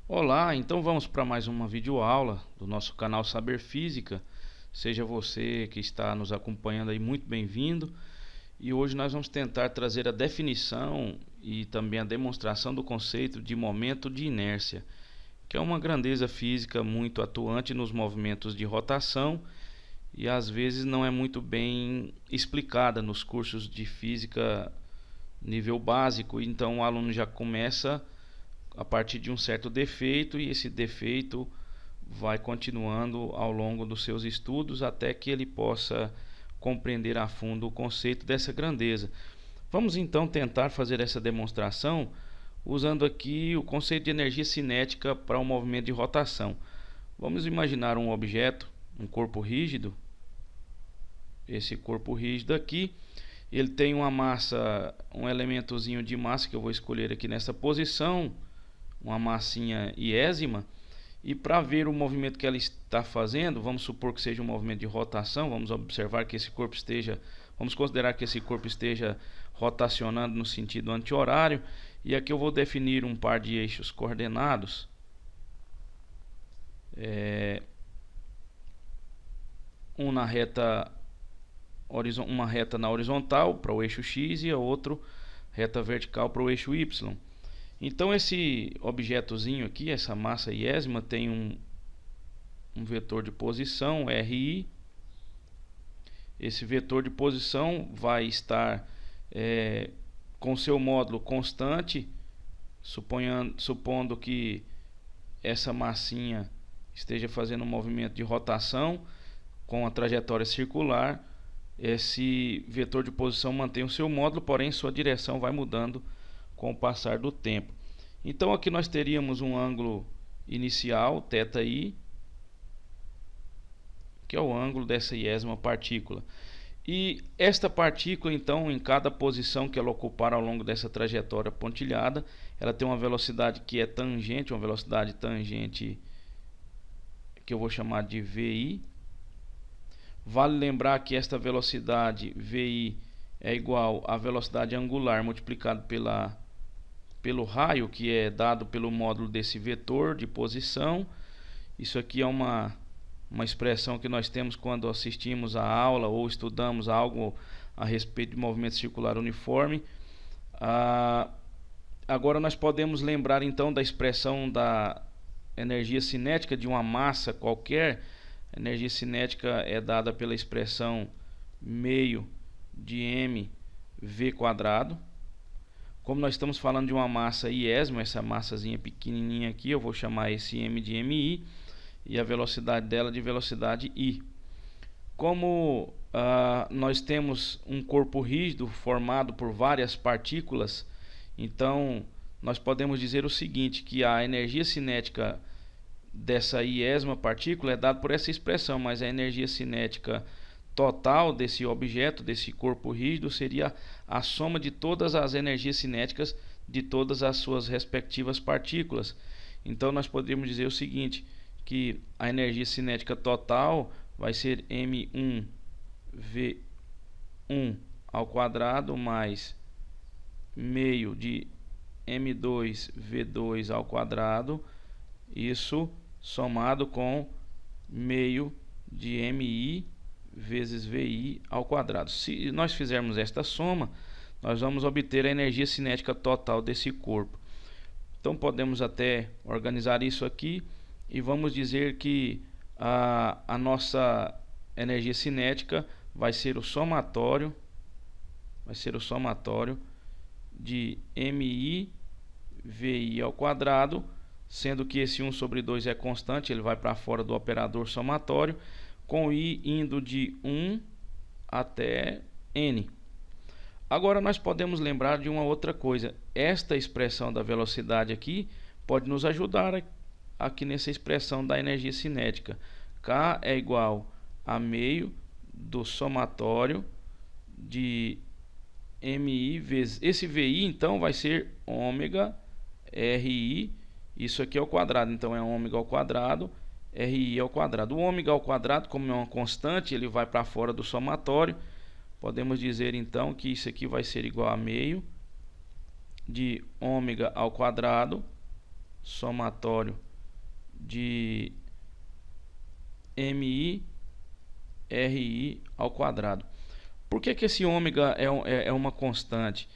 Olá, então vamos para mais uma videoaula do nosso canal Saber Física. Seja você que está nos acompanhando aí muito bem-vindo. E hoje nós vamos tentar trazer a definição e também a demonstração do conceito de momento de inércia, que é uma grandeza física muito atuante nos movimentos de rotação e às vezes não é muito bem explicada nos cursos de física nível básico. Então o aluno já começa a partir de um certo defeito e esse defeito vai continuando ao longo dos seus estudos até que ele possa compreender a fundo o conceito dessa grandeza. Vamos então tentar fazer essa demonstração usando aqui o conceito de energia cinética para um movimento de rotação. Vamos imaginar um objeto, um corpo rígido. Esse corpo rígido aqui, ele tem uma massa, um elementozinho de massa que eu vou escolher aqui nessa posição, uma massinha iésima, e para ver o movimento que ela está fazendo, vamos supor que seja um movimento de rotação, vamos observar que esse corpo esteja, vamos considerar que esse corpo esteja rotacionando no sentido anti-horário, e aqui eu vou definir um par de eixos coordenados, uma reta na horizontal para o eixo X e a outra reta vertical para o eixo Y. Então esse objetozinho aqui, essa massa iésima, tem um vetor de posição RI. Esse vetor de posição vai estar com seu módulo constante, supondo que essa massinha esteja fazendo um movimento de rotação com a trajetória circular. Esse vetor de posição mantém o seu módulo, porém sua direção vai mudando com o passar do tempo. Então aqui nós teríamos um ângulo inicial, θi, que é o ângulo dessa iésima partícula. E esta partícula, então, em cada posição que ela ocupar ao longo dessa trajetória pontilhada, ela tem uma velocidade que é tangente, uma velocidade tangente que eu vou chamar de VI. Vale lembrar que esta velocidade VI é igual à velocidade angular multiplicado pelo raio, que é dado pelo módulo desse vetor de posição. Isso aqui é uma expressão que nós temos quando assistimos a aula ou estudamos algo a respeito de movimento circular uniforme. Agora nós podemos lembrar então da expressão da energia cinética de uma massa qualquer. A energia cinética é dada pela expressão meio de mv². Como nós estamos falando de uma massa iésima, essa massazinha pequenininha aqui, eu vou chamar esse m de mi e a velocidade dela de velocidade i. Como nós temos um corpo rígido formado por várias partículas, então nós podemos dizer o seguinte, que a energia cinética dessa iésima partícula é dada por essa expressão, mas a energia cinética total desse objeto, desse corpo rígido, seria a soma de todas as energias cinéticas de todas as suas respectivas partículas. Então nós poderíamos dizer o seguinte, que a energia cinética total vai ser m1 v1 ao quadrado mais meio de m2 v2 ao quadrado, isso somado com meio de mi vezes VI ao quadrado. Se nós fizermos esta soma, nós vamos obter a energia cinética total desse corpo. Então podemos até organizar isso aqui e vamos dizer que a nossa energia cinética vai ser o somatório de MI VI ao quadrado, sendo que esse 1 sobre 2 é constante, ele vai para fora do operador somatório, com i indo de 1 até n. Agora nós podemos lembrar de uma outra coisa. Esta expressão da velocidade aqui pode nos ajudar aqui nessa expressão da energia cinética. K é igual a meio do somatório de mi vezes... Esse VI então vai ser ômega RI, isso aqui é ao quadrado, então é ômega ao quadrado RI ao quadrado. O ômega ao quadrado, como é uma constante, ele vai para fora do somatório. Podemos dizer então que isso aqui vai ser igual a meio de ômega ao quadrado somatório de MI RI ao quadrado. Por que esse ômega é uma constante?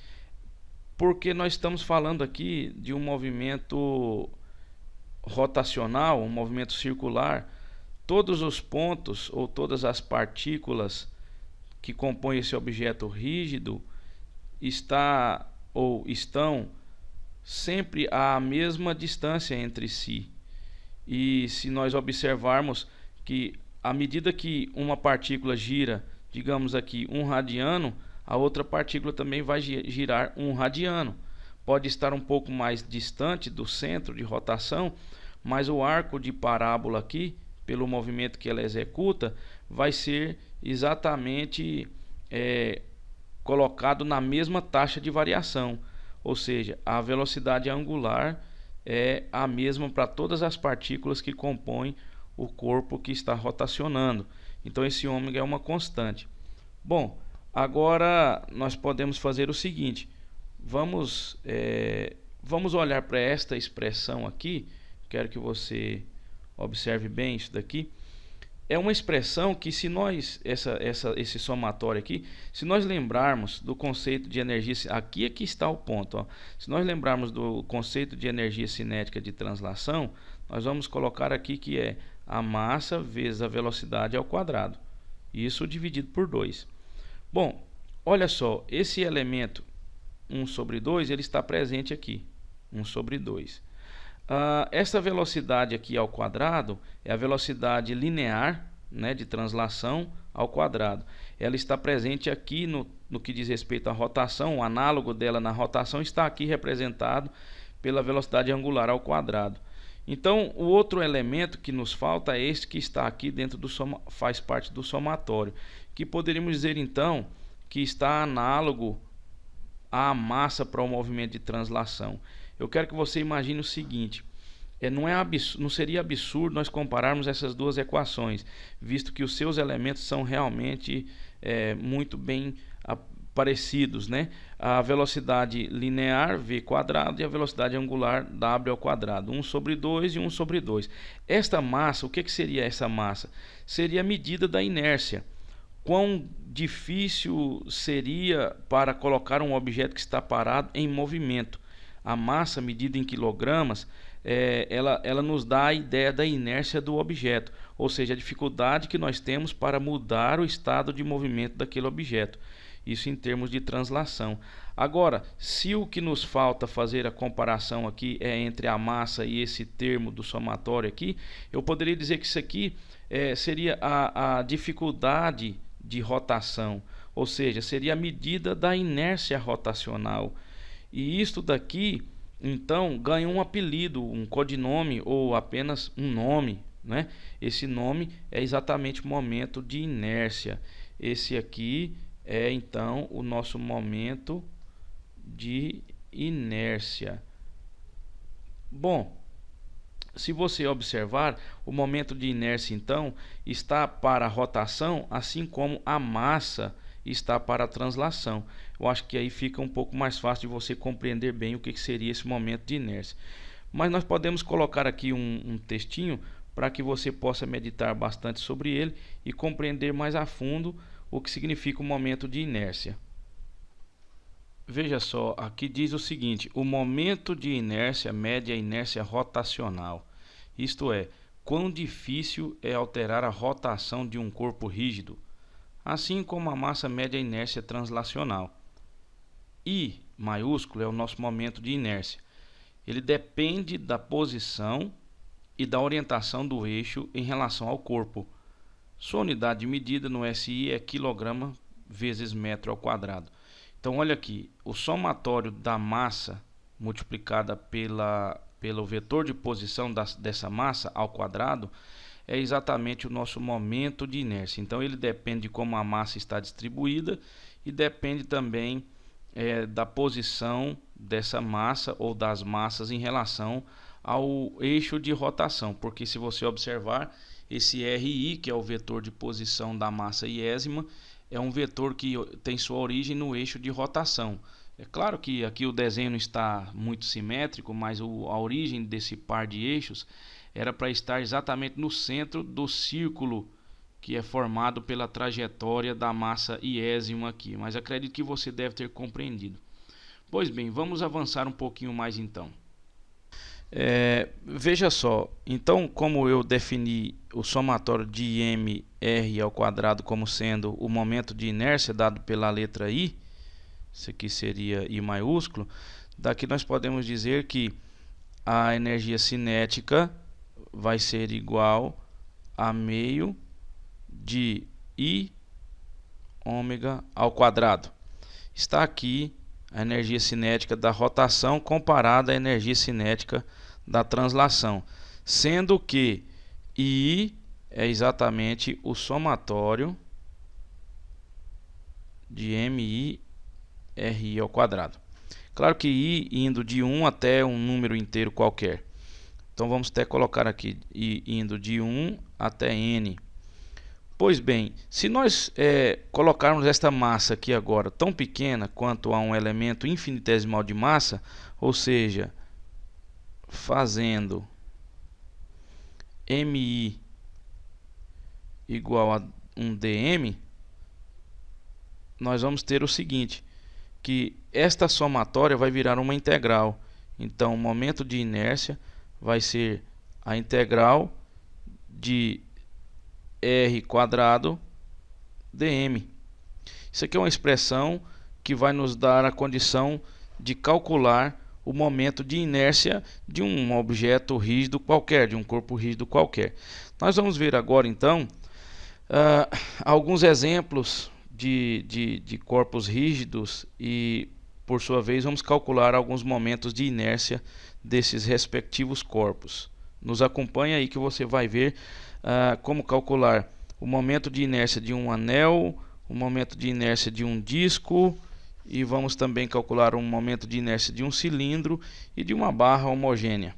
Porque nós estamos falando aqui de um movimento rotacional, um movimento circular. Todos os pontos ou todas as partículas que compõem esse objeto rígido estão sempre à mesma distância entre si. E se nós observarmos que à medida que uma partícula gira, digamos aqui, 1 radiano, a outra partícula também vai girar 1 radiano. Pode estar um pouco mais distante do centro de rotação, mas o arco de parábola aqui, pelo movimento que ela executa, vai ser exatamente colocado na mesma taxa de variação. Ou seja, a velocidade angular é a mesma para todas as partículas que compõem o corpo que está rotacionando. Então esse ômega é uma constante. Bom, agora nós podemos fazer o seguinte. Vamos olhar para esta expressão aqui. Quero que você observe bem isso daqui. É uma expressão que, se nós, esse somatório aqui, se nós lembrarmos do conceito de energia, aqui é que está o ponto, ó. Se nós lembrarmos do conceito de energia cinética de translação, nós vamos colocar aqui que é a massa vezes a velocidade ao quadrado. Isso dividido por 2. Bom, olha só, esse elemento 1 sobre 2, ele está presente aqui, 1 sobre 2. Essa velocidade aqui ao quadrado é a velocidade linear, né, de translação ao quadrado. Ela está presente aqui no que diz respeito à rotação. O análogo dela na rotação está aqui representado pela velocidade angular ao quadrado. Então, o outro elemento que nos falta é este que está aqui dentro faz parte do somatório, que poderíamos dizer então que está análogo à massa para o movimento de translação. Eu quero que você imagine o seguinte: não seria absurdo nós compararmos essas duas equações, visto que os seus elementos são realmente muito bem parecidos, né? A velocidade linear v quadrado e a velocidade angular w ao quadrado, 1 sobre 2 e 1 sobre 2. Esta massa, o que seria essa massa? Seria a medida da inércia. Quão difícil seria para colocar um objeto que está parado em movimento. A massa medida em quilogramas, ela nos dá a ideia da inércia do objeto, ou seja, a dificuldade que nós temos para mudar o estado de movimento daquele objeto. Isso em termos de translação. Agora, se o que nos falta fazer a comparação aqui é entre a massa e esse termo do somatório aqui, eu poderia dizer que isso aqui seria a dificuldade de rotação, ou seja, seria a medida da inércia rotacional. E isto daqui, então, ganha um apelido, um codinome ou apenas um nome, né? Esse nome é exatamente o momento de inércia. Esse aqui é então o nosso momento de inércia. Bom, se você observar, o momento de inércia então está para a rotação, assim como a massa está para a translação. Eu acho que aí fica um pouco mais fácil de você compreender bem o que seria esse momento de inércia. Mas nós podemos colocar aqui um textinho para que você possa meditar bastante sobre ele e compreender mais a fundo o que significa o momento de inércia. Veja só, aqui diz o seguinte: o momento de inércia mede a inércia rotacional. Isto é, quão difícil é alterar a rotação de um corpo rígido, assim como a massa mede a inércia translacional. I maiúsculo é o nosso momento de inércia. Ele depende da posição e da orientação do eixo em relação ao corpo. Sua unidade de medida no SI é quilograma vezes metro ao quadrado. Então olha aqui, o somatório da massa multiplicada pelo vetor de posição dessa massa ao quadrado é exatamente o nosso momento de inércia. Então ele depende de como a massa está distribuída e depende também da posição dessa massa ou das massas em relação ao eixo de rotação, porque se você observar, esse RI, que é o vetor de posição da massa iésima, é um vetor que tem sua origem no eixo de rotação. É claro que aqui o desenho não está muito simétrico, mas a origem desse par de eixos era para estar exatamente no centro do círculo que é formado pela trajetória da massa iésima aqui, mas acredito que você deve ter compreendido. Pois bem, vamos avançar um pouquinho mais então. Veja só, então como eu defini o somatório de mr ao quadrado como sendo o momento de inércia dado pela letra I, isso aqui seria I maiúsculo, daqui nós podemos dizer que a energia cinética vai ser igual a meio de I ômega ao quadrado. Está aqui a energia cinética da rotação comparada à energia cinética da translação, sendo que I é exatamente o somatório de MI RI ao quadrado. Claro que I indo de 1 até um número inteiro qualquer. Então vamos até colocar aqui I indo de 1 até N. Pois bem, se nós colocarmos esta massa aqui agora tão pequena quanto a um elemento infinitesimal de massa, ou seja, fazendo MI igual a 1 dm, nós vamos ter o seguinte, que esta somatória vai virar uma integral. Então o momento de inércia vai ser a integral de r quadrado dm. Isso aqui é uma expressão que vai nos dar a condição de calcular o momento de inércia de um objeto rígido qualquer, de um corpo rígido qualquer. Nós vamos ver agora então alguns exemplos de corpos rígidos e, por sua vez, vamos calcular alguns momentos de inércia desses respectivos corpos. Nos acompanhe aí que você vai ver como calcular o momento de inércia de um anel, o momento de inércia de um disco, e vamos também calcular um momento de inércia de um cilindro e de uma barra homogênea.